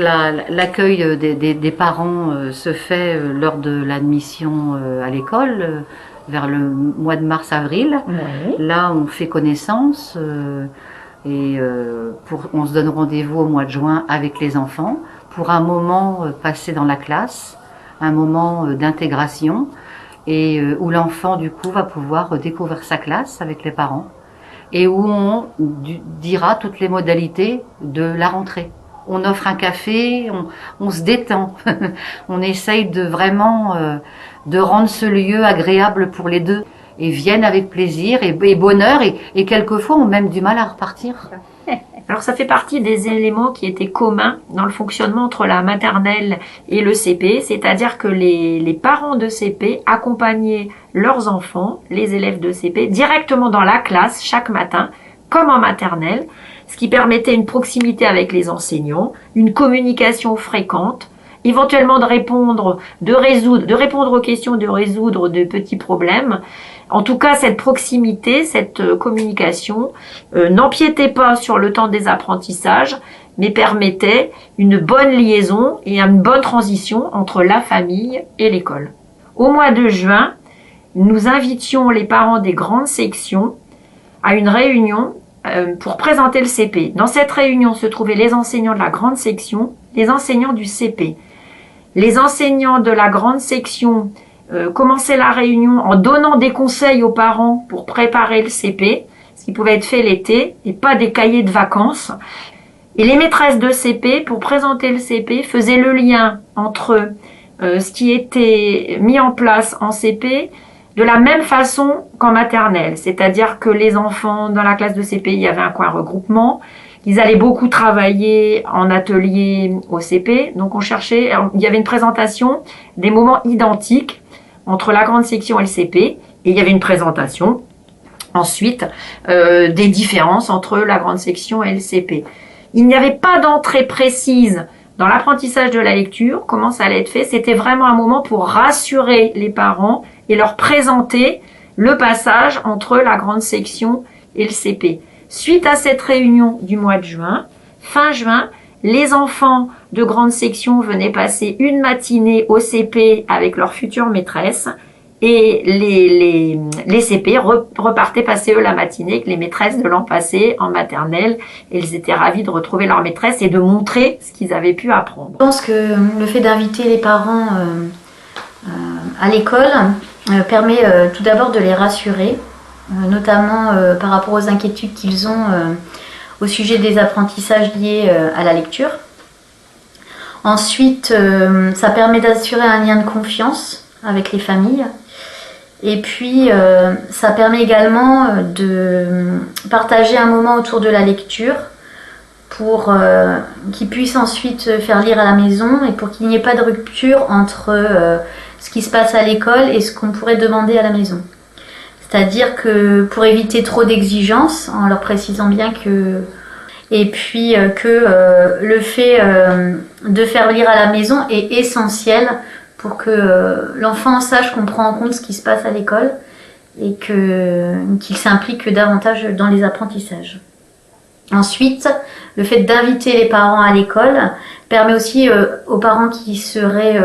l'accueil des parents se fait lors de l'admission à l'école, vers le mois de mars-avril. Oui. Là, on fait connaissance on se donne rendez-vous au mois de juin avec les enfants pour un moment passé dans la classe, un moment d'intégration et où l'enfant du coup va pouvoir découvrir sa classe avec les parents et où on dira toutes les modalités de la rentrée. On offre un café, on se détend, on essaye de vraiment de rendre ce lieu agréable pour les deux et viennent avec plaisir et bonheur et quelquefois ont même du mal à repartir. Alors ça fait partie des éléments qui étaient communs dans le fonctionnement entre la maternelle et le CP, c'est-à-dire que les parents de CP accompagnaient leurs enfants, les élèves de CP, directement dans la classe chaque matin, comme en maternelle, ce qui permettait une proximité avec les enseignants, une communication fréquente, éventuellement de répondre aux questions, de résoudre de petits problèmes. En tout cas, cette proximité, cette communication n'empiétait pas sur le temps des apprentissages, mais permettait une bonne liaison et une bonne transition entre la famille et l'école. Au mois de juin, nous invitions les parents des grandes sections à une réunion pour présenter le CP. Dans cette réunion se trouvaient les enseignants de la grande section, les enseignants du CP. Les enseignants de la grande section commençaient la réunion en donnant des conseils aux parents pour préparer le CP, ce qui pouvait être fait l'été, et pas des cahiers de vacances. Et les maîtresses de CP, pour présenter le CP, faisaient le lien entre ce qui était mis en place en CP de la même façon qu'en maternelle. C'est-à-dire que les enfants dans la classe de CP, il y avait un coin regroupement. Ils allaient beaucoup travailler en atelier au CP. Donc il y avait une présentation des moments identiques entre la grande section et le CP. Et il y avait une présentation ensuite des différences entre la grande section et le CP. Il n'y avait pas d'entrée précise dans l'apprentissage de la lecture, comment ça allait être fait. C'était vraiment un moment pour rassurer les parents et leur présenter le passage entre la grande section et le CP. Suite à cette réunion du mois de juin, fin juin, les enfants de grande section venaient passer une matinée au CP avec leur future maîtresse et les CP repartaient passer eux la matinée avec les maîtresses de l'an passé en maternelle. Et ils étaient ravis de retrouver leur maîtresse et de montrer ce qu'ils avaient pu apprendre. Je pense que le fait d'inviter les parents à l'école permet tout d'abord de les rassurer, notamment par rapport aux inquiétudes qu'ils ont au sujet des apprentissages liés à la lecture. Ensuite, ça permet d'assurer un lien de confiance avec les familles. Et puis, ça permet également de partager un moment autour de la lecture pour qu'ils puissent ensuite faire lire à la maison et pour qu'il n'y ait pas de rupture entre ce qui se passe à l'école et ce qu'on pourrait demander à la maison. C'est-à-dire que pour éviter trop d'exigences, en leur précisant bien que... Et puis que le fait de faire lire à la maison est essentiel pour que l'enfant sache qu'on prend en compte ce qui se passe à l'école et qu'il s'implique davantage dans les apprentissages. Ensuite, le fait d'inviter les parents à l'école permet aussi aux parents qui seraient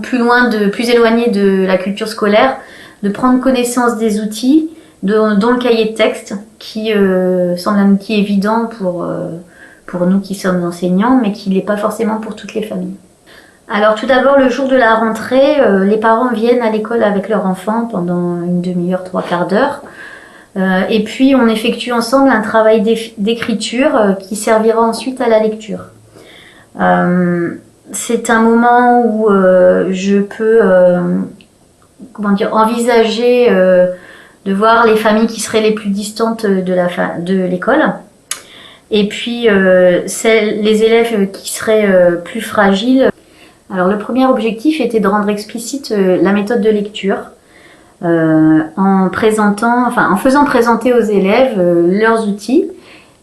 plus éloignés de la culture scolaire de prendre connaissance des outils, dont le cahier de texte, qui semble un outil évident pour nous qui sommes enseignants, mais qui ne l'est pas forcément pour toutes les familles. Alors tout d'abord, le jour de la rentrée, les parents viennent à l'école avec leur enfant pendant une demi-heure, 3/4 d'heure. Et puis on effectue ensemble un travail d'écriture qui servira ensuite à la lecture. C'est un moment où je peux envisager de voir les familles qui seraient les plus distantes de l'école. Et puis les élèves qui seraient plus fragiles. Alors le premier objectif était de rendre explicite la méthode de lecture en faisant présenter aux élèves leurs outils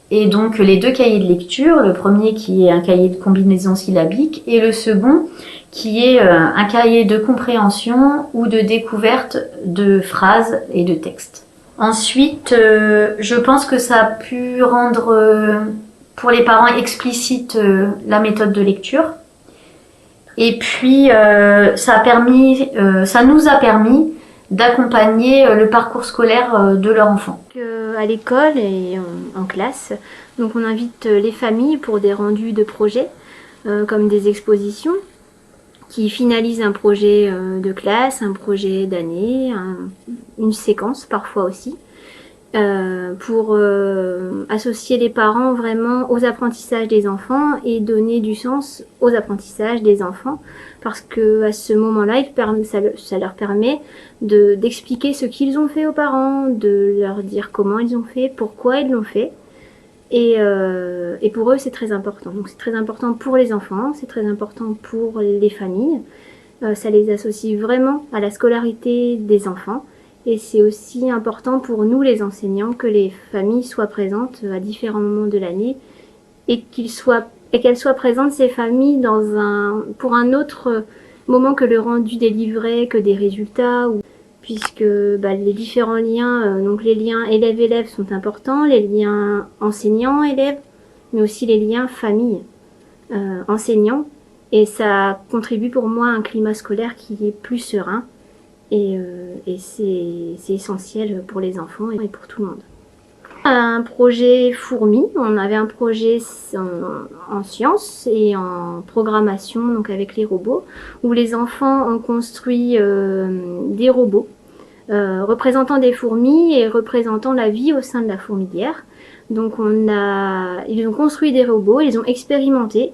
et donc les deux cahiers de lecture, le premier qui est un cahier de combinaison syllabique et le second qui est un cahier de compréhension ou de découverte de phrases et de textes. Ensuite, je pense que ça a pu rendre pour les parents explicitent la méthode de lecture. Et puis, ça nous a permis d'accompagner le parcours scolaire de leur enfant. À l'école et en classe, donc on invite les familles pour des rendus de projets, comme des expositions, qui finalisent un projet de classe, un projet d'année, une séquence parfois aussi, pour associer les parents vraiment aux apprentissages des enfants et donner du sens aux apprentissages des enfants, parce que à ce moment-là, ça leur permet d'expliquer ce qu'ils ont fait aux parents, de leur dire comment ils ont fait, pourquoi ils l'ont fait. Et pour eux, c'est très important. Donc c'est très important pour les enfants, c'est très important pour les familles. Ça les associe vraiment à la scolarité des enfants. Et c'est aussi important pour nous, les enseignants, que les familles soient présentes à différents moments de l'année et qu'elles soient présentes, ces familles, pour un autre moment que le rendu des livrets, que des résultats, puisque les différents liens, donc les liens élèves-élèves sont importants, les liens enseignants-élèves, mais aussi les liens famille-enseignants. Et ça contribue pour moi à un climat scolaire qui est plus serein. Et c'est essentiel pour les enfants et pour tout le monde. Un projet fourmi, on avait un projet en sciences et en programmation, donc avec les robots, où les enfants ont construit des robots représentant des fourmis et représentant la vie au sein de la fourmilière. Donc ils ont construit des robots, ils ont expérimenté.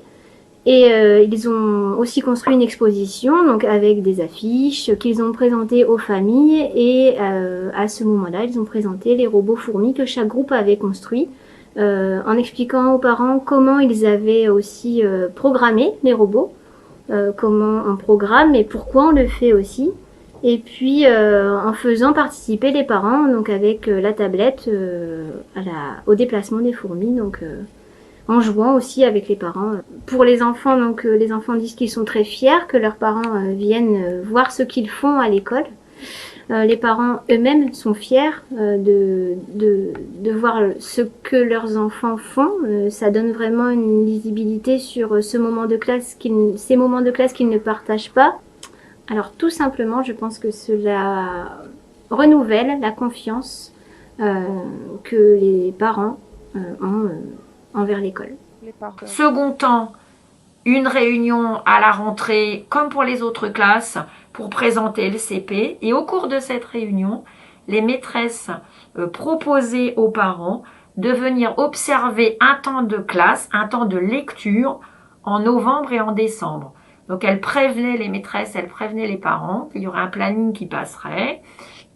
Et ils ont aussi construit une exposition, donc avec des affiches qu'ils ont présentées aux familles. Et à ce moment-là, ils ont présenté les robots fourmis que chaque groupe avait construits, en expliquant aux parents comment ils avaient aussi programmé les robots, comment on programme et pourquoi on le fait aussi. Et puis en faisant participer les parents, donc avec la tablette au déplacement des fourmis. Donc en jouant aussi avec les parents. Pour les enfants, donc les enfants disent qu'ils sont très fiers que leurs parents viennent voir ce qu'ils font à l'école. Les parents eux-mêmes sont fiers de voir ce que leurs enfants font. Ça donne vraiment une lisibilité sur ces moments de classe qu'ils ne partagent pas. Alors tout simplement, je pense que cela renouvelle la confiance que les parents ont envers l'école. Second temps, une réunion à la rentrée, comme pour les autres classes, pour présenter le CP. Et au cours de cette réunion, les maîtresses proposaient aux parents de venir observer un temps de classe, un temps de lecture en novembre et en décembre. Donc elles prévenaient les maîtresses, elles prévenaient les parents qu'il y aurait un planning qui passerait,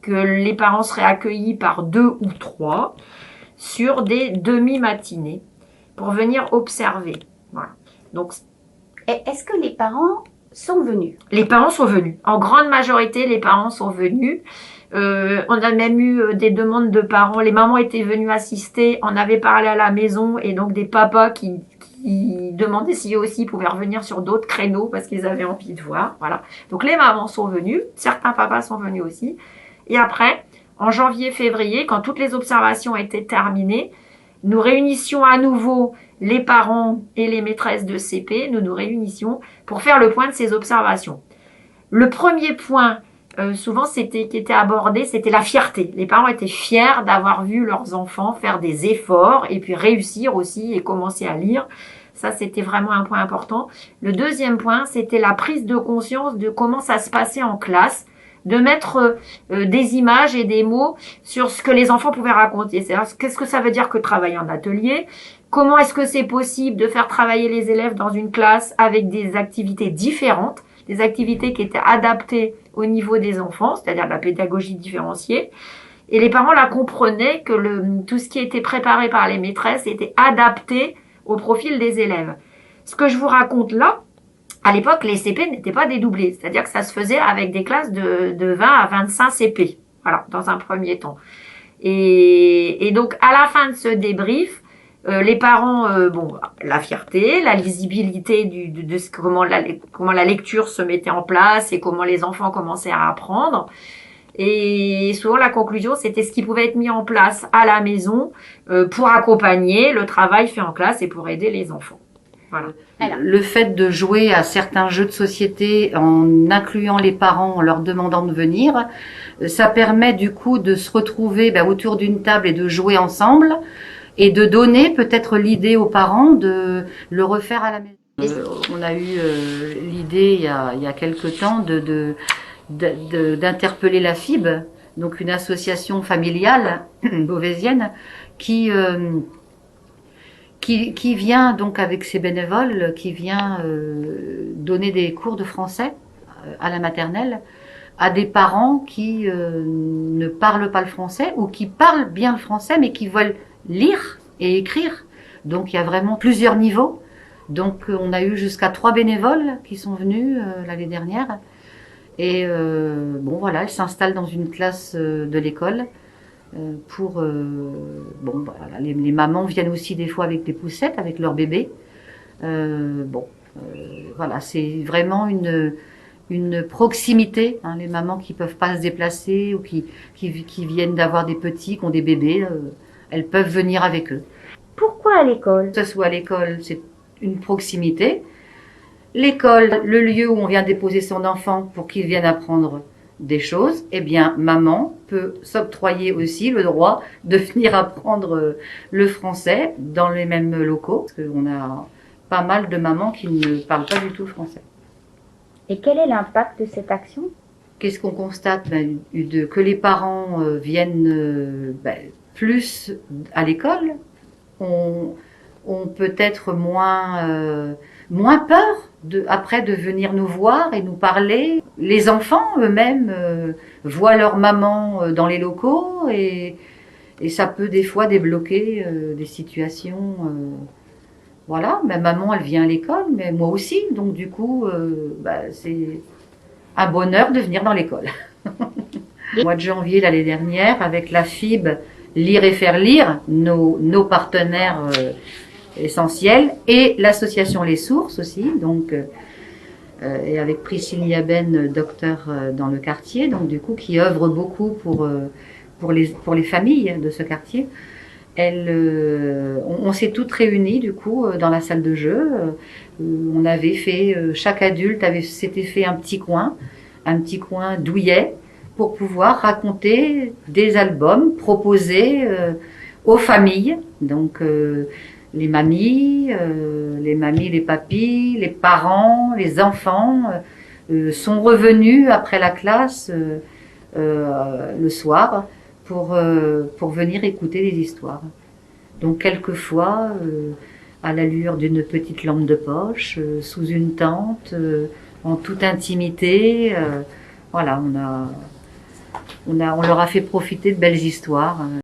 que les parents seraient accueillis par 2 ou 3 sur des demi-matinées pour venir observer. Voilà. Donc, est-ce que les parents sont venus? Les parents sont venus. En grande majorité, les parents sont venus. On a même eu des demandes de parents. Les mamans étaient venues assister. On avait parlé à la maison et donc des papas qui demandaient si eux aussi pouvaient revenir sur d'autres créneaux parce qu'ils avaient envie de voir. Voilà. Donc les mamans sont venues. Certains papas sont venus aussi. Et après, en janvier-février, quand toutes les observations étaient terminées, nous réunissions à nouveau les parents et les maîtresses de CP, nous réunissions pour faire le point de ces observations. Le premier point, souvent qui était abordé, c'était la fierté. Les parents étaient fiers d'avoir vu leurs enfants faire des efforts et puis réussir aussi et commencer à lire. Ça, c'était vraiment un point important. Le deuxième point, c'était la prise de conscience de comment ça se passait en classe, de mettre des images et des mots sur ce que les enfants pouvaient raconter. C'est-à-dire, qu'est-ce que ça veut dire que travailler en atelier? Comment est-ce que c'est possible de faire travailler les élèves dans une classe avec des activités différentes, des activités qui étaient adaptées au niveau des enfants, c'est-à-dire la pédagogie différenciée. Et les parents la comprenaient que tout ce qui était préparé par les maîtresses était adapté au profil des élèves. Ce que je vous raconte là, à l'époque, les CP n'étaient pas dédoublés, c'est-à-dire que ça se faisait avec des classes de 20 à 25 CP, voilà, dans un premier temps. Et donc, à la fin de ce débrief, les parents, la fierté, la lisibilité comment la lecture se mettait en place et comment les enfants commençaient à apprendre. Et souvent la conclusion, c'était ce qui pouvait être mis en place à la maison pour accompagner le travail fait en classe et pour aider les enfants. Voilà. Alors. Le fait de jouer à certains jeux de société en incluant les parents, en leur demandant de venir, ça permet du coup de se retrouver autour d'une table et de jouer ensemble et de donner peut-être l'idée aux parents de le refaire à la maison. On a eu l'idée il y a quelque temps d'interpeller la FIB, donc une association familiale beauvaisienne qui vient donc avec ses bénévoles, qui vient donner des cours de français à la maternelle à des parents qui ne parlent pas le français ou qui parlent bien le français mais qui veulent lire et écrire. Donc il y a vraiment plusieurs niveaux. Donc on a eu jusqu'à 3 bénévoles qui sont venus l'année dernière. Et bon voilà, elles s'installent dans une classe de l'école. Voilà, les mamans viennent aussi des fois avec des poussettes, avec leur bébé. Voilà, c'est vraiment une proximité. Hein, les mamans qui peuvent pas se déplacer ou qui viennent d'avoir des petits, qui ont des bébés, elles peuvent venir avec eux. Pourquoi à l'école? Que ce soit à l'école, c'est une proximité. L'école, le lieu où on vient déposer son enfant pour qu'il vienne apprendre des choses, eh bien, maman peut s'octroyer aussi le droit de venir apprendre le français dans les mêmes locaux. Parce qu'on a pas mal de mamans qui ne parlent pas du tout le français. Et quel est l'impact de cette action? Qu'est-ce qu'on constate? Que les parents viennent plus à l'école, ont peut-être moins peur après de venir nous voir et nous parler. Les enfants eux-mêmes voient leur maman dans les locaux et ça peut des fois débloquer des situations. Voilà, ma maman elle vient à l'école, mais moi aussi, donc du coup c'est un bonheur de venir dans l'école. Au mois de janvier l'année dernière, avec la FIB Lire et faire lire, nos partenaires essentiels, et l'association Les Sources aussi, donc et avec Priscille Yaben, docteur dans le quartier, donc du coup qui œuvre beaucoup pour les familles de ce quartier. On s'est toutes réunies du coup dans la salle de jeu. On avait fait, chaque adulte s'était fait un petit coin douillet pour pouvoir raconter des albums proposés aux familles. Donc les mamies, les papis, les parents, les enfants sont revenus après la classe le soir pour venir écouter des histoires. Donc quelquefois, à l'allure d'une petite lampe de poche, sous une tente, en toute intimité, voilà, on leur a fait profiter de belles histoires.